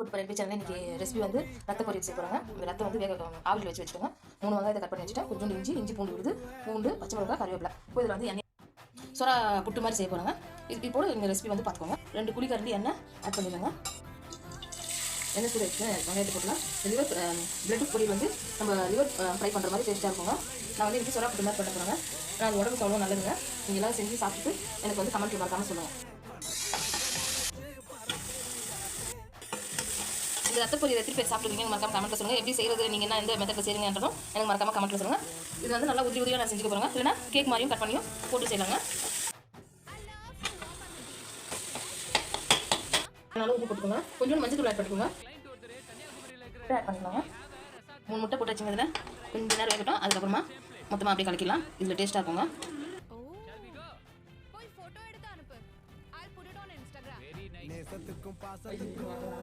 Food recipe channel இன்றைக்கி recipe வந்து ரத்த பொரியல் செய்ய போகிறாங்க. இந்த ரத்தம் வந்து ஆவியில் வச்சு வச்சுக்கோங்க. 3 வெங்காயத்தை கட் பண்ணி வச்சுட்டேன். கொஞ்சோண்டு இஞ்சி பூண்டு விழுது, பூண்டு, பச்சை மிளகாய், கருவேப்பிலை. இப்போ இதில் வந்து எண்ணெய் சொரா புட்டு மாதிரி செய்ய போகிறாங்க. இப்போ இந்த ரெசிபி வந்து பார்த்துக்கோங்க. 2 குழிக்கரண்டி எண்ணெய் ஆட் பண்ணிடுங்க. எண்ணெய் சூடு வச்சு வெங்காயத்தை போட்டுலாம். லிவர் பிளட் பொரியல் வந்து நம்ம லிவர் ஃப்ரை பண்ணுற மாதிரி டேஸ்ட்டாக இருக்குங்க. நான் வந்து இன்றைக்கி சொரா புட்டு மாதிரி பண்ண போகிறேங்க. நான் அது உடம்புக்கு அவ்வளோ நல்லதுங்க. நீங்கள் எல்லாம் செஞ்சு சாப்பிட்டுட்டு எனக்கு வந்து கமெண்ட்டில் மறக்காமல் சொல்லுங்கள். இந்த ரத்த பொரியல் எத்தனை பேர் சாப்பிட்டுருக்கீங்க மறக்காம கமெண்ட்ல சொல்லுங்க. எப்படி செய்யறது, நீங்க என்ன எந்த மெத்தட்ல செய்றீங்கன்றதும் எனக்கு மறக்காம கமெண்ட்ல சொல்லுங்க. இது வந்து நல்லா உதிரியா நான் செஞ்சுக்க போறேங்க. இல்லைனா கேக் மாதிரியும் கட் பண்ணியும் போட்டு செய்யலாங்க. நல்லா உப்பு போட்டுக்கோங்க. கொஞ்சம் மஞ்சள் தூள் ஆட் பண்ணிக்கோங்க. ஆட் பண்ணிக்கோங்க. 3 முட்டை போட்டு வச்சுங்க. இதில் கொஞ்சம் நேரம் வேகட்டும். அதுக்கப்புறமா மொத்தமாக அப்படியே கலக்கிடலாம். இதில் டேஸ்ட்டாக இருக்குங்க.